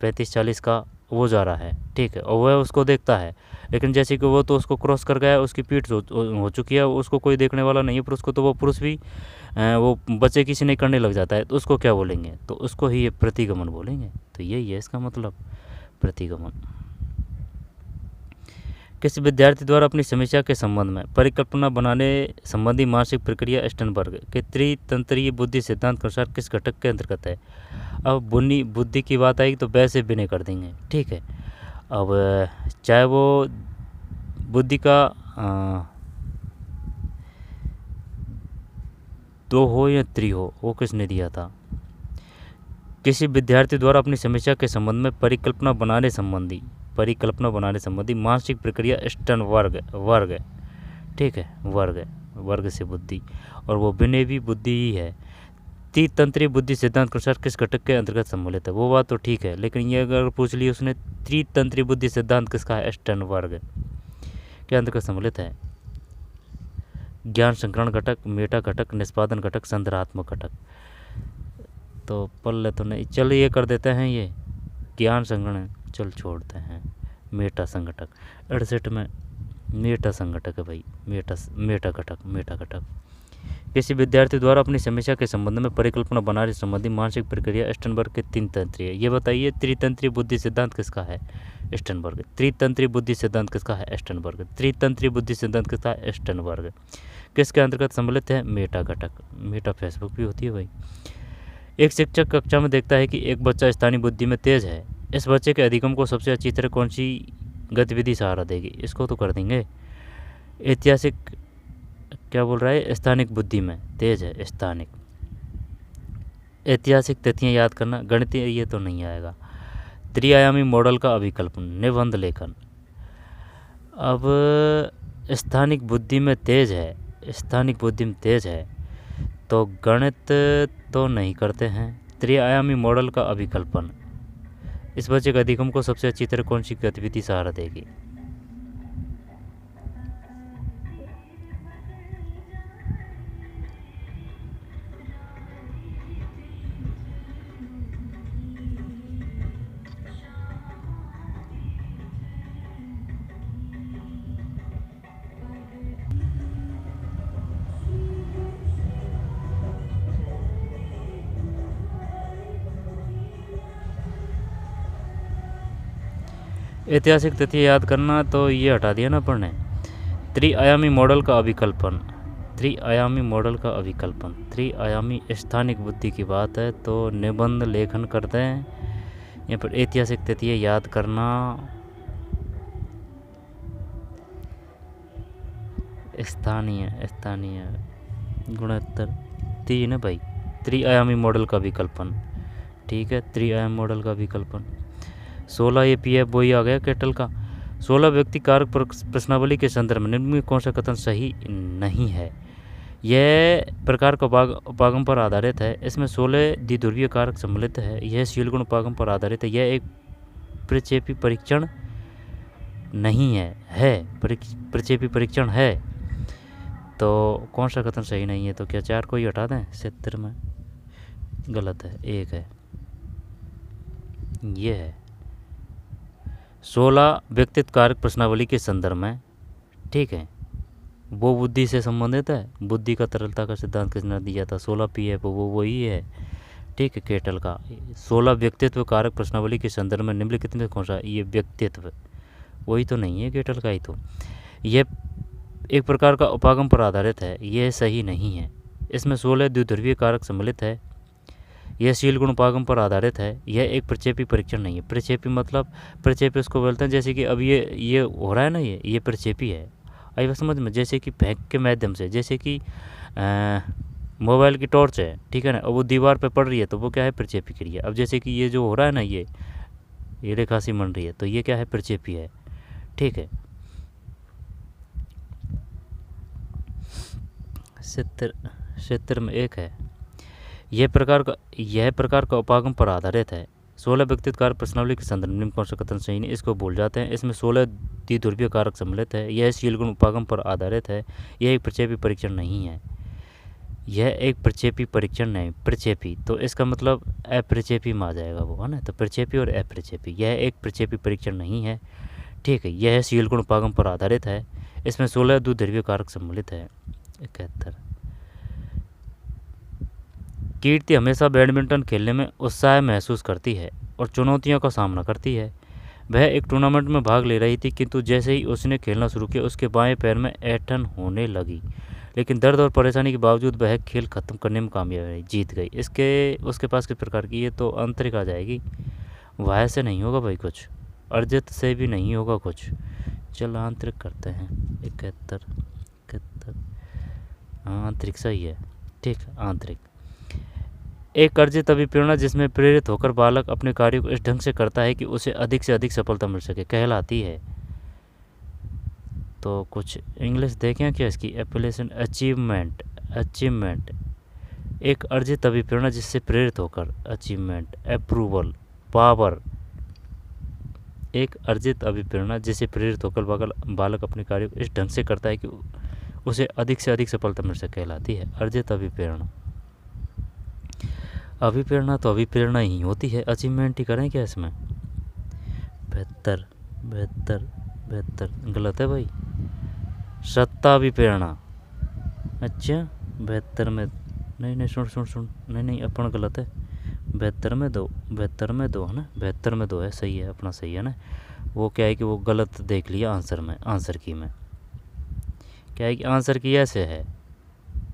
35-40 का, वो जा रहा है, ठीक है, और वह उसको देखता है, लेकिन जैसे कि वो तो उसको क्रॉस कर गया, उसकी पीठ हो चुकी है, उसको कोई देखने वाला नहीं है पुरुष को, तो वो पुरुष भी वो बच्चे किसी नहीं करने लग जाता है, तो उसको क्या बोलेंगे? तो उसको ही ये प्रतिगमन बोलेंगे। तो यही है इसका मतलब, प्रतिगमन। किसी विद्यार्थी द्वारा अपनी समस्या के संबंध में परिकल्पना बनाने संबंधी मानसिक प्रक्रिया स्टर्नबर्ग के त्रितंत्रीय बुद्धि सिद्धांत के अनुसार किस घटक के अंतर्गत है? अब बुद्धि की बात आएगी तो वैसे विनय कर देंगे, ठीक है। अब चाहे वो बुद्धि का 2 हो या 3 हो, वो किसने दिया था? किसी विद्यार्थी द्वारा अपनी समस्या के संबंध में परिकल्पना बनाने संबंधी मानसिक प्रक्रिया स्टर्नबर्ग, ठीक है, वर्ग से बुद्धि, और वो विनय भी बुद्धि ही है। त्रितंत्रीय बुद्धि सिद्धांत के अनुसार किस घटक के अंतर्गत सम्मिलित है? वो बात तो ठीक है, लेकिन ये अगर पूछ ली उसने त्रितंत्रीय बुद्धि सिद्धांत किसका है? स्टर्नबर्ग के अंतर्गत सम्मिलित है। ज्ञान संग्रहण घटक, मेटा घटक, निष्पादन घटक, संदर्भात्मक घटक। तो पल्ले तो नहीं, चल ये कर देते हैं, ये ज्ञान संग्रहण चल छोड़ते हैं। मेटा संघटक 68 में मेटा संघटक है भाई, मेटा घटक। किसी विद्यार्थी द्वारा अपनी समस्या के संबंध में परिकल्पना बनाने संबंधी मानसिक प्रक्रिया स्टर्नबर्ग के 3 तंत्रीय। ये बताइए त्रितंत्रीय बुद्धि सिद्धांत किसका है? स्टर्नबर्ग। त्रितंत्रीय बुद्धि सिद्धांत किसका है? स्टर्नबर्ग। त्रितंत्रीय बुद्धि सिद्धांत किसका है? स्टर्नबर्ग। किसके अंतर्गत सम्मिलित है? मेटा घटक। मेटा फेसबुक भी होती है भाई। एक शिक्षक कक्षा में देखता है कि एक बच्चा स्थानीय बुद्धि में तेज है। इस बच्चे के अधिगम को सबसे अच्छी तरह कौन सी गतिविधि सहारा देगी? इसको तो कर देंगे। ऐतिहासिक क्या बोल रहा है? स्थानिक बुद्धि में तेज है, स्थानिक। ऐतिहासिक तथ्य याद करना, गणितीय ये तो नहीं आएगा। त्रिआयामी मॉडल का अभिकल्पन, निबंध लेखन। अब स्थानिक बुद्धि में तेज है, तो गणित तो नहीं करते हैं। त्रिआयामी मॉडल का अभिकल्पन, इस बच्चे के अधिगम को सबसे अच्छी तरह कौन सी गतिविधि सहारा देगी? ऐतिहासिक तथ्य याद करना, तो ये हटा दिया ना पढ़ने। त्रिआयामी मॉडल का अभिकल्पन, त्रिआयामी स्थानिक बुद्धि की बात है, तो निबंध लेखन करते हैं। यहाँ पर ऐतिहासिक तथ्य याद करना, स्थानीय गुणोत्तर 3 है भाई। त्रिआयामी मॉडल का विकल्पन, ठीक है, त्रिआयामी मॉडल का विकल्पन। 16 ये पीएफ वही आ गया कैटल का। 16 व्यक्ति कारक प्रश्नावली के संदर्भ में निम्न में कौन सा कथन सही नहीं है? यह प्रकार का उपागम पर आधारित है। इसमें 16 द्विध्रुवीय कारक सम्मिलित है। यह शीलगुण उपागम पर आधारित है। यह एक प्रक्षेपी परीक्षण नहीं है, प्रक्षेपी परीक्षण है। तो कौन सा कथन सही नहीं है? तो क्या 4 को ही हटा दें? 70 में गलत है, 1 है, ये है 16 व्यक्तित्व कारक प्रश्नावली के संदर्भ में, ठीक है, वो बुद्धि से संबंधित है। बुद्धि का तरलता का सिद्धांत किसने दिया था? 16 PF वो वही है, ठीक है, केटल का। 16 व्यक्तित्व कारक प्रश्नावली के संदर्भ में निम्नलिखित में कौन सा? ये व्यक्तित्व वही तो नहीं है, केटल का ही तो। यह एक प्रकार का उपागम पर आधारित है, यह सही नहीं है। इसमें 16 द्विध्रुवीय कारक सम्मिलित है। यह शील गुण उपागम पर आधारित है। यह एक प्रक्षेपी परीक्षण नहीं है। प्रक्षेपी मतलब, प्रक्षेपी उसको बोलते हैं जैसे कि अब ये हो रहा है ना, ये प्रक्षेपी है। आई बात समझ में? जैसे कि फेंक के माध्यम से, जैसे कि मोबाइल की टॉर्च है, ठीक है ना, और वो दीवार पे पड़ रही है तो वो क्या है? प्रक्षेपी क्रिया। अब जैसे कि ये जो हो रहा है ना, ये रेखा सी बन रही है तो ये क्या है? प्रक्षेपी है, ठीक है। क्षेत्र में एक है। यह प्रकार का उपागम पर आधारित है। 16 व्यक्तित्व कारक प्रश्नावली के संदर्भ में कौन सा कथन सही नहीं? इसको भूल जाते हैं। इसमें 16 द्विध्रुवीय कारक सम्मिलित है। यह शील गुण उपागम पर आधारित है। यह एक प्रक्षेपी परीक्षण नहीं है। यह एक प्रक्षेपी परीक्षण नहीं, प्रक्षेपी तो इसका मतलब अप्रक्षेपी में आ जाएगा वो, है ना। तो प्रक्षेपी और अप्रक्षेपी, यह एक प्रक्षेपी परीक्षण नहीं है, ठीक है। यह शील गुण उपागम पर आधारित है। इसमें 16 द्विध्रुवीय कारक सम्मिलित है। 71 कीर्ति हमेशा बैडमिंटन खेलने में उत्साह महसूस करती है और चुनौतियों का सामना करती है। वह एक टूर्नामेंट में भाग ले रही थी, किंतु जैसे ही उसने खेलना शुरू किया उसके बाएं पैर में ऐंठन होने लगी, लेकिन दर्द और परेशानी के बावजूद वह खेल खत्म करने में कामयाब रही, जीत गई। उसके पास किस प्रकार की? ये तो आंतरिक आ जाएगी। वाह से नहीं होगा भाई कुछ, अर्जित से भी नहीं होगा कुछ। चल आंतरिक करते हैं। 71 आंतरिक सही है, ठीक, आंतरिक। एक अर्जित अभिप्रेरणा जिसमें प्रेरित होकर बालक अपने कार्य को इस ढंग से करता है कि उसे अधिक से अधिक सफलता मिल सके, कहलाती है। तो कुछ इंग्लिश देखें क्या इसकी? Application achievement. एक अर्जित अभिप्रेरणा जिससे प्रेरित होकर, अचीवमेंट, अप्रूवल, पावर। एक अर्जित अभिप्रेरणा जिससे प्रेरित होकर बालक अपने कार्य को इस ढंग से करता है कि उसे अधिक से अधिक सफलता मिल सके, कहलाती है अर्जित अभिप्रेरणा। अभिप्रेरणा तो अभिप्रेरणा ही होती है, अचीवमेंट ही करें क्या इसमें? 72 गलत है भाई। सत्ता अभिप्रेरणा, अच्छा 72 में नहीं, सुन नहीं अपन गलत है। 72 में दो है ना, 72 में 2 है, सही है अपना, सही है ना। वो क्या है कि वो गलत देख लिया आंसर की में क्या है कि आंसर की ऐसे है,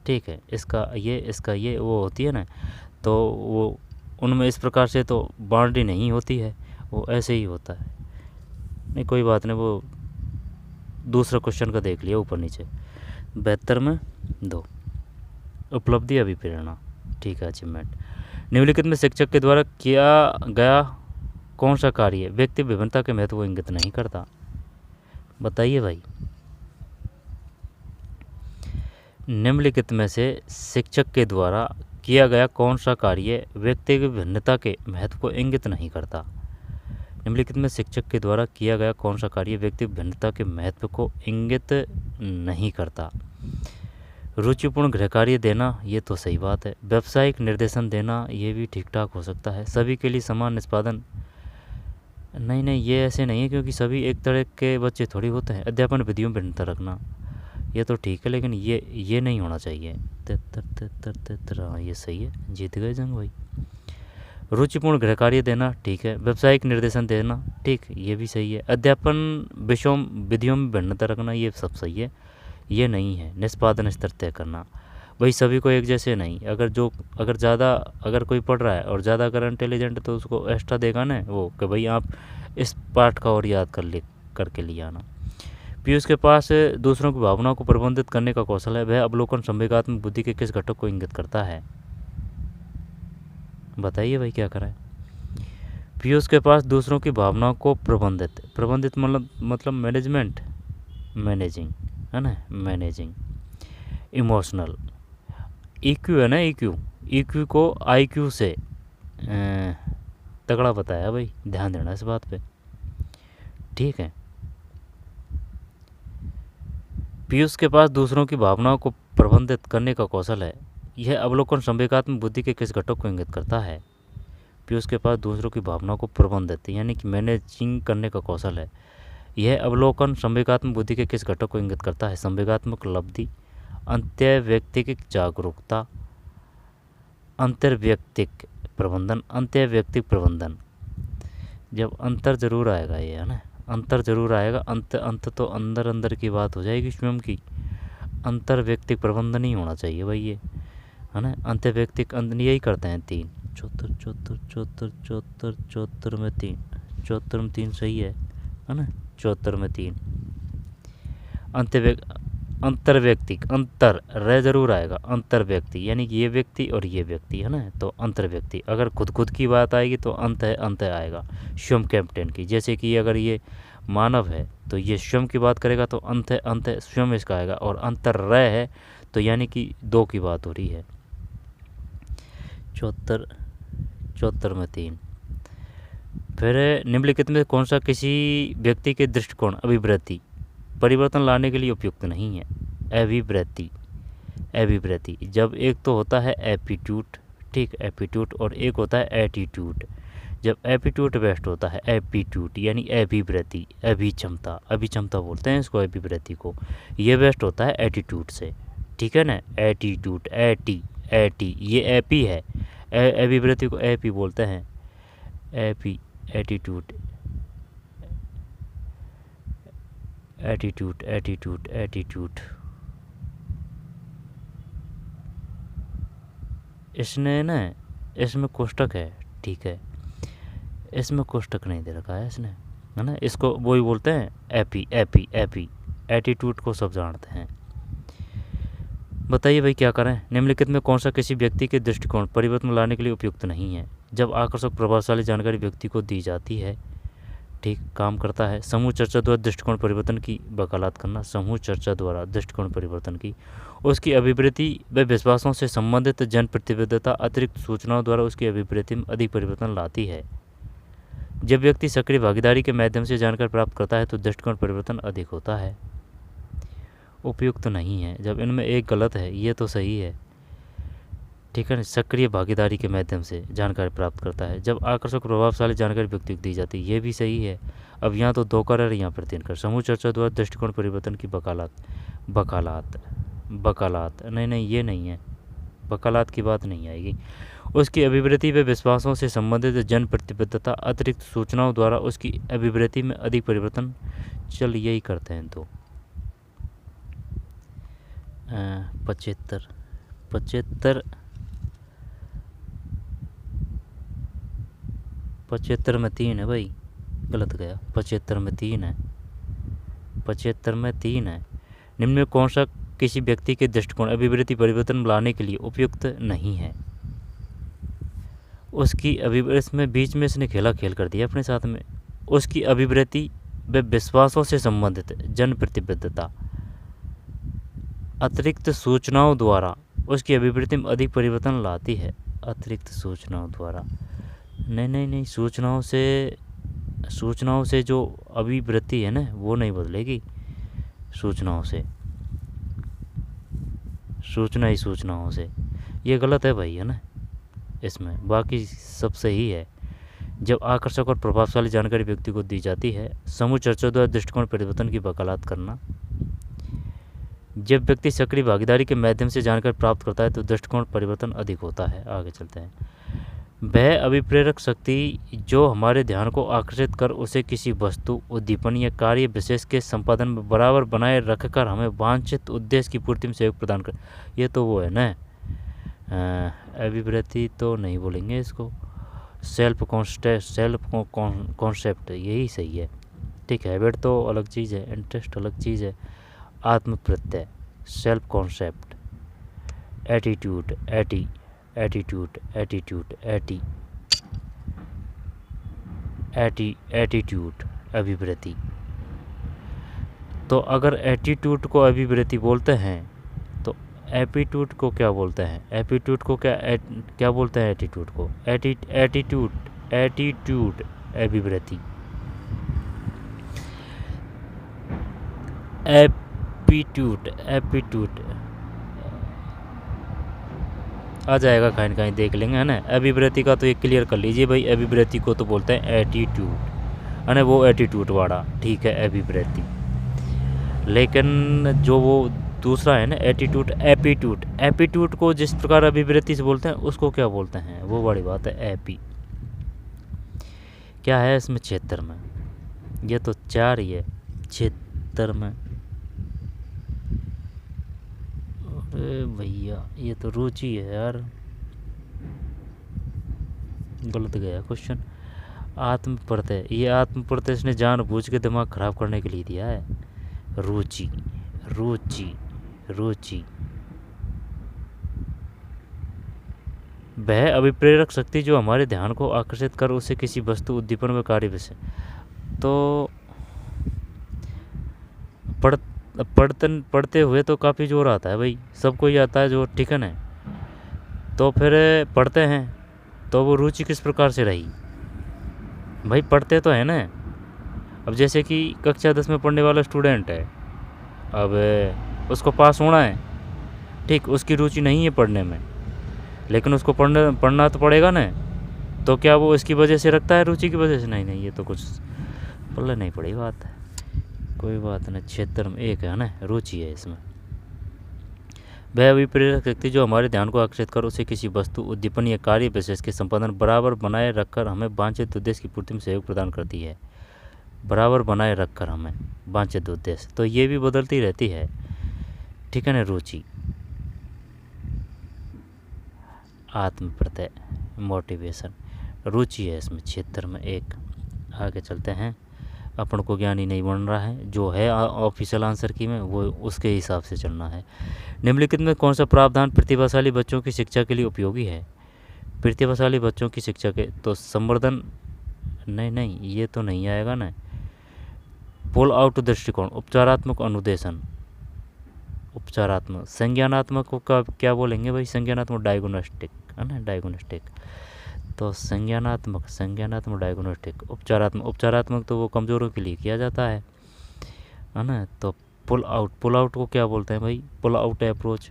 ठीक है। इसका ये वो होती है ना, तो वो उनमें इस प्रकार से तो बाउंड्री नहीं होती है, वो ऐसे ही होता है। नहीं कोई बात नहीं, वो दूसरा क्वेश्चन का देख लिया ऊपर नीचे। 72 में 2 उपलब्धि अभिप्रेरणा, ठीक है, अचीवमेंट। निम्नलिखित में शिक्षक के द्वारा किया गया कौन सा कार्य व्यक्ति विभिन्नता के महत्व को इंगित नहीं करता? बताइए भाई। निम्नलिखित में से शिक्षक के द्वारा किया गया कौन सा कार्य व्यक्ति की भिन्नता के महत्व को इंगित नहीं करता? निम्नलिखित में शिक्षक के द्वारा किया गया कौन सा कार्य व्यक्ति भिन्नता के महत्व को इंगित नहीं करता? रुचिपूर्ण गृह कार्य देना, ये तो सही बात है। व्यावसायिक निर्देशन देना, ये भी ठीक ठाक हो सकता है। सभी के लिए समान निष्पादन, नहीं ये ऐसे नहीं है, क्योंकि सभी एक तरह के बच्चे थोड़ी होते हैं। अध्यापन विधियों में भिन्नता रखना, ये तो ठीक है, लेकिन ये नहीं होना चाहिए। 73 हाँ ये सही है, जीत गए जंग भाई। रुचिपूर्ण गृह कार्य देना, ठीक है। व्यावसायिक निर्देशन देना, ठीक, ये भी सही है। अध्यापन विधियों में भिन्नता रखना, ये सब सही है, ये नहीं है। निष्पादन स्तर तय करना, भाई सभी को एक जैसे नहीं। अगर कोई पढ़ रहा है और ज़्यादा अगर इंटेलिजेंट है तो उसको एक्स्ट्रा देगा ना वो, कि भाई आप इस पाठ का और याद करके ले आना। पीयूष के पास दूसरों की भावनाओं को प्रबंधित करने का कौशल है। वह अवलोकन संवेगात्मक बुद्धि के किस घटक को इंगित करता है? बताइए भाई क्या करा है? पीयूष के पास दूसरों की भावनाओं को प्रबंधित मतलब मैनेजिंग है ना, मैनेजिंग। इमोशनल, ईक्यू है ना, ईक्यू को आईक्यू से तगड़ा बताया भाई, ध्यान देना इस बात पे, ठीक है। पीयूष के पास दूसरों की भावनाओं को प्रबंधित करने का कौशल है। यह अवलोकन संवेगात्मक बुद्धि के किस घटक को इंगित करता है? फिर उसके पास दूसरों की भावनाओं को प्रबंधित यानी कि मैनेजिंग करने का कौशल है। यह अवलोकन संवेगात्मक बुद्धि के किस घटक को इंगित करता है? संवेगात्मक लब्धि, अंतर्वैयक्तिक जागरूकता, अंतर्वैयक्तिक प्रबंधन, अंतर्वैयक्तिक प्रबंधन। जब अंतर जरूर आएगा ये, है ना, अंतर जरूर आएगा। अंत तो अंदर अंदर की बात हो जाएगी स्वयं की। अंतर्वैयक्तिक प्रबंधन ही होना चाहिए भाई ये, है ना। अंतर्वैयक्तिक यही करते हैं 3 74 74 74 74 74 में 3, 74 में 3 सही है ना, 74 में 3। अंतर्वैयक्तिक, अंतर रह जरूर आएगा। अंतर्व्यक्ति यानी कि ये व्यक्ति और ये व्यक्ति, है ना, तो अंतर्व्यक्ति। अगर खुद की बात आएगी तो अंत आएगा स्वयं कैप्टन की। जैसे कि अगर ये मानव है तो ये स्वयं की बात करेगा तो अंत स्वयं इसका आएगा। और अंतर रह है तो यानी कि 2 की बात हो रही है। 74 में 3। फिर निम्नलिखित में कौन सा किसी व्यक्ति के दृष्टिकोण अभिवृत्ति परिवर्तन लाने के लिए उपयुक्त नहीं है? अभिवृत्ति जब एक तो होता है एप्टीट्यूड, ठीक, एप्टीट्यूड, और एक होता है एटीट्यूड। जब एप्टीट्यूड बेस्ट होता है, एप्टीट्यूड यानी अभिवृत्ति, अभिक्षमता बोलते हैं इसको, अभिवृत्ति को। ये बेस्ट होता है एटीट्यूड से, ठीक है ना। एटीट्यूड, एटी ये एपी है, अभिवृत्ति को एपी बोलते हैं, एटीट्यूड। इसमें कोष्टक है, ठीक है, इसमें कोष्टक नहीं दे रखा है इसने, है ना। इसको वही बोलते हैं एपी। एटीट्यूड को सब जानते हैं। बताइए भाई क्या करें? निम्नलिखित में कौन सा किसी व्यक्ति के दृष्टिकोण परिवर्तन लाने के लिए उपयुक्त नहीं है? जब आकर्षक प्रभावशाली जानकारी व्यक्ति को दी जाती है, ठीक, काम करता है। समूह चर्चा द्वारा दृष्टिकोण परिवर्तन की वकालत करना, समूह चर्चा द्वारा दृष्टिकोण परिवर्तन की, उसकी अभिवृत्ति व विश्वासों से संबंधित जन प्रतिबद्धता अतिरिक्त सूचनाओं द्वारा उसकी अभिवृत्ति में अधिक परिवर्तन लाती है। जब व्यक्ति सक्रिय भागीदारी के माध्यम से जानकारी प्राप्त करता है तो दृष्टिकोण परिवर्तन अधिक होता है। उपयुक्त नहीं है। जब इनमें एक गलत है, ये तो सही है, ठीक है ना। सक्रिय भागीदारी के माध्यम से जानकारी प्राप्त करता है। जब आकर्षक प्रभावशाली जानकारी व्यक्ति को दी जाती है, ये भी सही है। अब यहाँ तो 2 कर और यहाँ पर 3 कर। समूह चर्चा द्वारा दृष्टिकोण परिवर्तन की वकालत नहीं, ये नहीं है, वकालत की बात नहीं आएगी। उसकी अभिवृत्ति व विश्वासों से संबंधित जन प्रतिबद्धता अतिरिक्त सूचनाओं द्वारा उसकी अभिवृत्ति में अधिक परिवर्तन। चल यही करते हैं तो 75 में 3 है भाई, गलत गया। 75 में 3 है, 75 में 3 है। निम्न में कौन सा किसी व्यक्ति के दृष्टिकोण अभिवृत्ति परिवर्तन लाने के लिए उपयुक्त नहीं है? उसकी इसमें बीच में इसने खेल कर दिया अपने साथ में। उसकी अभिवृत्ति व विश्वासों से संबंधित जन प्रतिबद्धता अतिरिक्त सूचनाओं द्वारा उसकी अभिवृत्ति में अधिक परिवर्तन लाती है। अतिरिक्त सूचनाओं द्वारा नहीं, सूचनाओं से जो अभिवृत्ति है ना वो नहीं बदलेगी। सूचनाओं से ये गलत है भाई, है ना इसमें। बाकी सब सही है। जब आकर्षक और प्रभावशाली जानकारी व्यक्ति को दी जाती है। समूह चर्चा द्वारा दृष्टिकोण परिवर्तन की वकालत करना। जब व्यक्ति सक्रिय भागीदारी के माध्यम से जानकारी प्राप्त करता है तो दृष्टिकोण परिवर्तन अधिक होता है। आगे चलते हैं। वह अभिप्रेरक शक्ति जो हमारे ध्यान को आकर्षित कर उसे किसी वस्तु, उद्दीपन या कार्य विशेष के संपादन में बराबर बनाए रखकर हमें वांछित उद्देश्य की पूर्ति में सहयोग प्रदान कर। ये तो वो है ना, अभिवृत्ति तो नहीं बोलेंगे इसको, सेल्फ कॉन्सेप्ट यही सही है, ठीक है। हैबिट तो अलग चीज़ है, इंटरेस्ट अलग चीज़ है। आत्म प्रत्यय, सेल्फ कॉन्सेप्ट, एटीट्यूड अभिवृत्ति। तो अगर एटीट्यूड को अभिवृत्ति बोलते हैं तो एप्टीट्यूड को क्या बोलते हैं? एप्टीट्यूड को क्या बोलते हैं? एटीट्यूड को एटीट्यूड अभिवृत्ति। एप्टीट्यूड आ जाएगा कहीं न कहीं, देख लेंगे, है ना। अभिवृत्ति का तो ये क्लियर कर लीजिए भाई, अभिवृत्ति को तो बोलते हैं एटीट्यूड, है ना, वो एटीट्यूड वाला, ठीक है, अभिवृत्ति। लेकिन जो वो दूसरा है ना एटीट्यूड, एपीट्यूड, एपीट्यूड को जिस प्रकार अभिवृत्ति से बोलते हैं उसको क्या बोलते हैं, वो बड़ी बात है। एपी क्या है इसमें, क्षेत्र में, ये तो 4 ही है, क्षेत्र में। अरे भैया ये तो रुचि है यार, गलत गया क्वेश्चन। आत्म प्रत्यय, ये आत्म प्रत्यय इसने जानबूझ के दिमाग खराब करने के लिए दिया है। रुचि, रुचि, रुचि। वह अभिप्रेरक शक्ति जो हमारे ध्यान को आकर्षित कर उसे किसी वस्तु, उद्दीपन व कार्य विषय। तो पढ़ते हुए तो काफ़ी जोर आता है भाई, सबको ही आता है जोर, ठीक है ना। तो फिर पढ़ते हैं तो वो रुचि किस प्रकार से रही भाई, पढ़ते तो है ना। अब जैसे कि कक्षा 10 में पढ़ने वाला स्टूडेंट है, अब उसको पास होना है, ठीक, उसकी रुचि नहीं है पढ़ने में, लेकिन उसको पढ़ना तो पड़ेगा ना। तो क्या वो इसकी वजह से रखता है, रुचि की वजह से? नहीं नहीं, ये तो कुछ पल्ले नहीं पड़ी बात है, कोई बात नहीं। क्षेत्र में 1 है ना, रुचि है इसमें। वह अभिप्रेरक शक्ति जो हमारे ध्यान को आकर्षित कर उसे किसी वस्तु, उद्दीपन या कार्य विशेष के संपादन बराबर बनाए रखकर हमें वांछित उद्देश्य की पूर्ति में सहयोग प्रदान करती है। बराबर बनाए रखकर हमें वांछित उद्देश्य, तो ये भी बदलती रहती है, ठीक है ना। रुचि, आत्म प्रत्यय, मोटिवेशन, रुचि है इसमें, क्षेत्र में 1। आगे चलते हैं, अपन को ज्ञानी नहीं बन रहा है, जो है ऑफिशियल आंसर की में वो उसके हिसाब से चलना है। निम्नलिखित में कौन सा प्रावधान प्रतिभाशाली बच्चों की शिक्षा के लिए उपयोगी है? प्रतिभाशाली बच्चों की शिक्षा के, तो संवर्धन, नहीं नहीं ये तो नहीं आएगा ना। पुल आउट दृष्टिकोण, उपचारात्मक अनुदेशन, उपचारात्मक, संज्ञानात्मक का क्या बोलेंगे भाई, संज्ञानात्मक डायग्नोस्टिक, है ना, डायग्नोस्टिक। तो संज्ञानात्मक, संज्ञानात्मक डायग्नोस्टिक, उपचारात्मक, उपचारात्मक तो वो कमज़ोरों के लिए किया जाता है ना। तो पुल आउट, पुल आउट को क्या बोलते हैं भाई, पुल आउट अप्रोच।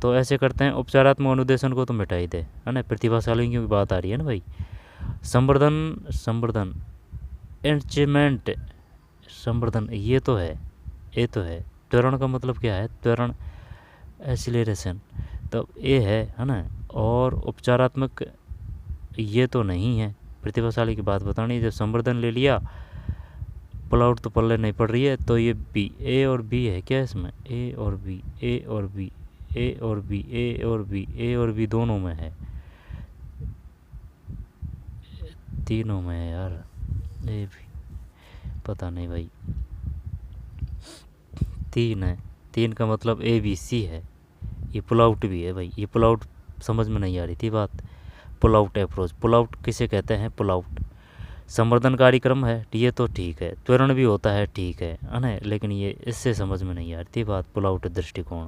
तो ऐसे करते हैं, उपचारात्मक अनुदेशन को तो मिटा ही दे, है ना, प्रतिभाशालियों की बात आ रही है ना भाई। संवर्धन, संवर्धन, एंचमेंट, संवर्धन, ये तो है, ये तो है। त्वरण का मतलब क्या है, त्वरण, एक्सीलरेशन, तो ये है ना। और उपचारात्मक ये तो नहीं है, प्रतिभाशाली की बात बतानी। जब संवर्धन ले लिया, पुल आउट तो पल्ले नहीं पड़ रही है, तो ये बी, ए और बी है क्या इसमें, ए और बी, ए और बी, ए और बी, ए और बी, ए और बी दोनों में है, तीनों में है यार, ए भी पता नहीं भाई, 3 है, 3 का मतलब ए बी सी है। ये पुल आउट भी है भाई, ये पुल आउट समझ में नहीं आ रही थी बात। Pull out approach, pull out किसे कहते हैं, पुल आउट। संवर्धन कार्यक्रम है, ये तो ठीक है, त्वरण भी होता है, ठीक है ना, लेकिन ये इससे समझ में नहीं आ रही थी बात। पुल आउट दृष्टिकोण,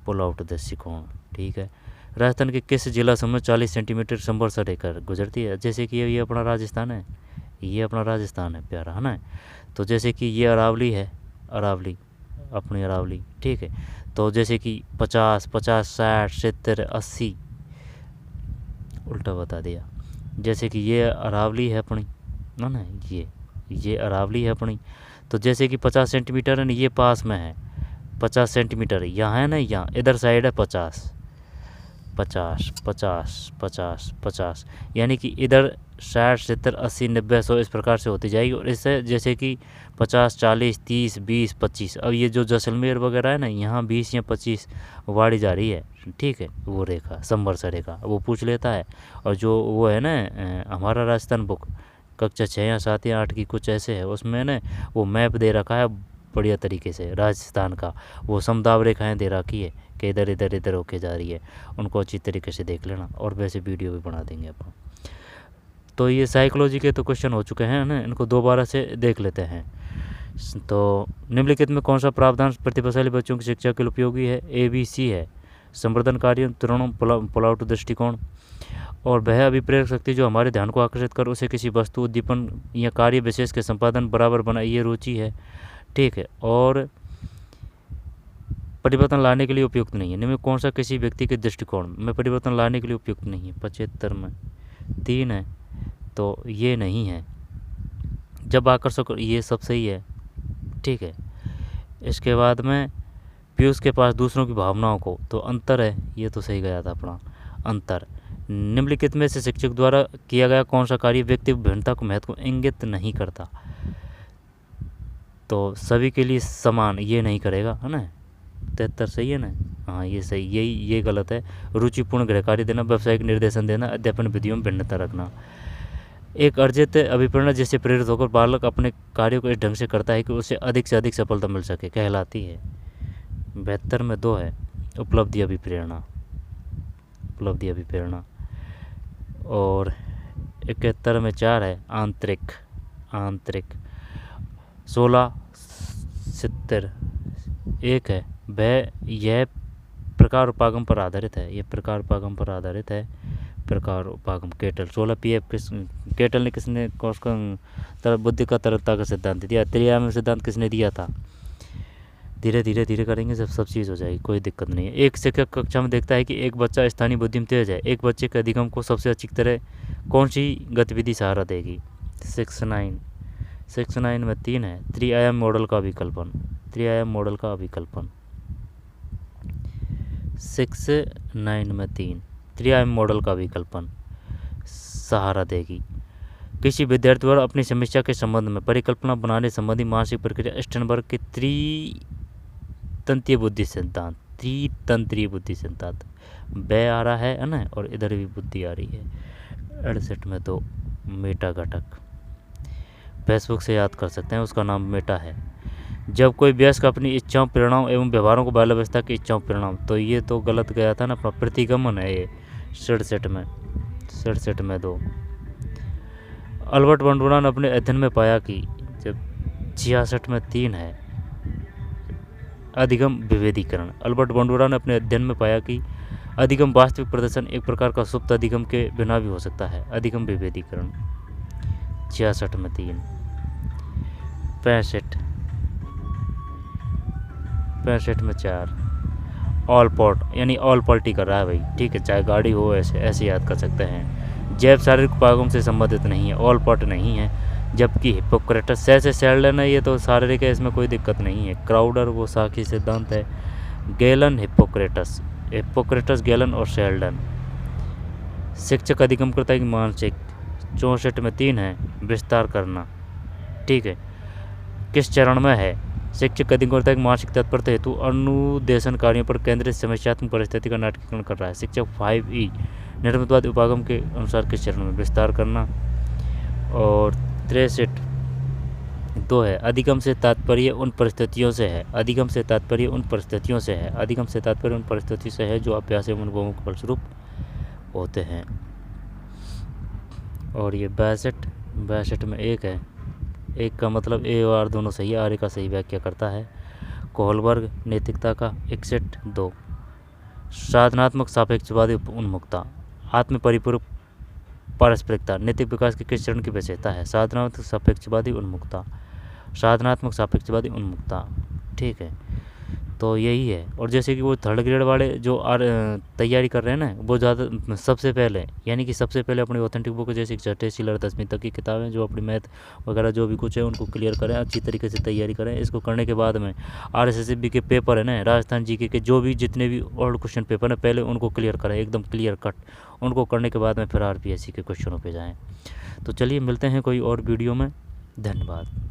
पुल आउट दृष्टिकोण, ठीक है। राजस्थान के किस जिला समूह 40 सेंटीमीटर संवर्षा रेखा गुजरती है? जैसे कि ये अपना राजस्थान है, ये अपना राजस्थान है प्यारा, है ना। तो जैसे कि ये अरावली है, अरावली, अपनी अरावली, ठीक है। तो जैसे कि 50, 50, 60, 70, 80, उल्टा बता दिया। जैसे कि ये अरावली है अपनी, है ना, ये अरावली है अपनी। तो जैसे कि 50 सेंटीमीटर है ना, ये पास में है 50 सेंटीमीटर, यहाँ है ना, यहाँ इधर साइड है 50, 50, 50, 50, 50, यानी कि इधर 60, 70, 80, 90, 100 इस प्रकार से होती जाएगी। और इससे जैसे कि 50, 40, 30, 20, 25, अब ये जो जैसलमेर वगैरह है ना, यहाँ 20 या 25 वाड़ी जा रही है, ठीक है, वो रेखा संवर्षा रेखा वो पूछ लेता है। और जो वो है ना हमारा राजस्थान बुक कक्षा 6 या 7 या 8 की कुछ ऐसे है, उसमें ना वो मैप दे रखा है बढ़िया तरीके से राजस्थान का, वो समदाब रेखाएं दे रखी है कि इधर इधर इधर होके जा रही है, उनको अच्छी तरीके से देख लेना। और वैसे वीडियो भी बना देंगे अपन। तो ये साइकोलॉजी के तो क्वेश्चन हो चुके हैं ना, इनको दोबारा से देख लेते हैं। तो निम्नलिखित में कौन सा प्रावधान प्रतिभाशाली बच्चों की शिक्षा के लिए उपयोगी है? ए बी सी है, संवर्धन कार्य, त्वरण, पुल आउट दृष्टिकोण। और वह अभिप्रेरक शक्ति जो हमारे ध्यान को आकर्षित कर उसे किसी वस्तु, उद्दीपन या कार्य विशेष के संपादन बराबर बना, ये रुचि है, ठीक है। और परिवर्तन लाने के लिए उपयुक्त नहीं है। निम्न में कौन सा किसी व्यक्ति के दृष्टिकोण में परिवर्तन लाने के लिए उपयुक्त नहीं है? 75 में 3 है, तो ये नहीं है। जब आकर्षक, ये सब सही है, ठीक है। इसके बाद में पीयूष के पास दूसरों की भावनाओं को, तो अंतर है, ये तो सही गया था अपना अंतर। निम्नलिखित में से शिक्षक द्वारा किया गया कौन सा कार्य व्यक्ति भिन्नता को महत्व को इंगित नहीं करता? तो सभी के लिए समान ये नहीं करेगा, है ना। 73 सही है ना? हाँ ये सही, ये गलत है। रुचिपूर्ण गृह कार्य देना, व्यावसायिक निर्देशन देना, अध्यापन विधियों में भिन्नता रखना। एक अर्जित अभिप्रेरणा जिससे प्रेरित होकर बालक अपने कार्यों को इस ढंग से करता है कि उसे अधिक से अधिक सफलता मिल सके कहलाती है। 72 में 2 है, उपलब्धि अभिप्रेरणा, उपलब्धि अभिप्रेरणा। और 71 में 4 है, आंतरिक, आंतरिक। 16 70 1 है, वह यह प्रकार उपागम पर आधारित है, यह प्रकार उपागम पर आधारित है, प्रकार उपागम। केटल 16 पीएफ केटल ने किसने उसका बुद्धि का तरलता का सिद्धांत दिया? त्रिआयामी सिद्धांत किसने दिया था? धीरे धीरे धीरे करेंगे, सब चीज़ हो जाएगी, कोई दिक्कत नहीं है। एक शिक्षक कक्षा में देखता है कि एक बच्चा स्थानीय बुद्धि में तेज है, एक बच्चे के अधिगम को सबसे अच्छी तरह कौन सी गतिविधि सहारा देगी? 69 में 3 है, त्रिआयाम मॉडल का विकल्पन, त्रिआयाम मॉडल का विकल्पन। 69 में 3 त्रिआयाम मॉडल का विकल्पन सहारा देगी। किसी विद्यार्थी द्वारा अपनी समस्या के संबंध में परिकल्पना बनाने संबंधी मानसिक प्रक्रिया स्टेनबर्ग के त्रितंत्रीय बुद्धि सिद्धांत, त्रितंत्रीय बुद्धि सिद्धांत। बै आ रहा है ना, और इधर भी बुद्धि आ रही है। 68 में 2 मेटा घटक, फेसबुक से याद कर सकते हैं, उसका नाम मेटा है। जब कोई वयस्क अपनी इच्छाओं, प्रेरणाओं एवं व्यवहारों को बाल अवस्था की इच्छाओं, परिणाम, तो ये तो गलत गया था ना, अपना प्रतिगमन है ये। 67 में 2। अल्बर्ट बंडुरा ने अपने अध्ययन में पाया कि जब 66 में 3 है, अधिगम विभेदीकरण। अल्बर्ट बंडुरा ने अपने अध्ययन में पाया कि अधिगम वास्तविक प्रदर्शन एक प्रकार का सुप्त अधिगम के बिना भी हो सकता है, अधिगम विभेदीकरण। 66 में 3। 65 में 4 ऑल पॉट, यानी ऑल पॉल्टी कर रहा है भाई, ठीक है, चाहे गाड़ी हो, ऐसे याद कर सकते हैं। जैव शारीरिक उपागम से संबंधित नहीं है, ऑल पॉट नहीं है। जबकि हिप्पोक्रेटस से शेल्डन है, ये तो शारीरिक है, इसमें कोई दिक्कत नहीं है। क्राउडर वो साखी सिद्धांत है। गैलन हिप्पोक्रेटस, गैलन और शेल्डन। शिक्षक अधिगम करता है कि मानसिक। 64 में 3 है, विस्तार करना, ठीक है। किस चरण में है? शिक्षक अधिगम करता है कि मानसिक तत्परता हेतु अनुदेशन कार्यों पर केंद्रित समस्यात्मक परिस्थिति का नाटकीकरण कर रहा है। शिक्षक 5E निर्मितवाद उपागम के अनुसार किस चरण में? विस्तार करना। और 63 2 है, अधिगम से तात्पर्य उन परिस्थितियों से है, अधिगम से तात्पर्य उन परिस्थितियों से है, अधिगम से तात्पर्य उन परिस्थितियों से है जो अभ्यास एवं अनुभवों के फलस्वरूप होते हैं। और ये 62 में 1 है, 1 का मतलब ए और आर दोनों सही है, आर का सही व्याख्या करता है। कोहलबर्ग नैतिकता का। 61 2 साधनात्मक सापेक्षवादी उन्मुखता, आत्म परिपूरक पारस्परिकता नैतिक विकास के किस चरण की विशेषता है? साधनात्मक सापेक्षवादी उन्मुखता, साधनात्मक सापेक्षवादी उन्मुखता, ठीक है। तो यही है। और जैसे कि वो 3rd ग्रेड वाले जो तैयारी कर रहे हैं ना, वो ज़्यादा सबसे पहले, यानी कि सबसे पहले अपनी ऑथेंटिक बुक जैसे छठे सीलर 10वीं तक की किताबें जो अपनी मैथ वगैरह जो भी कुछ है उनको क्लियर करें, अच्छी तरीके से तैयारी करें। इसको करने के बाद में RSSB के पेपर है ना, राजस्थान जीके के जो भी जितने भी ओल्ड क्वेश्चन पेपर है, पहले उनको क्लियर करें, एकदम क्लियर कट। उनको करने के बाद में फिर RPSC के क्वेश्चनों पर जाएँ। तो चलिए मिलते हैं कोई और वीडियो में, धन्यवाद।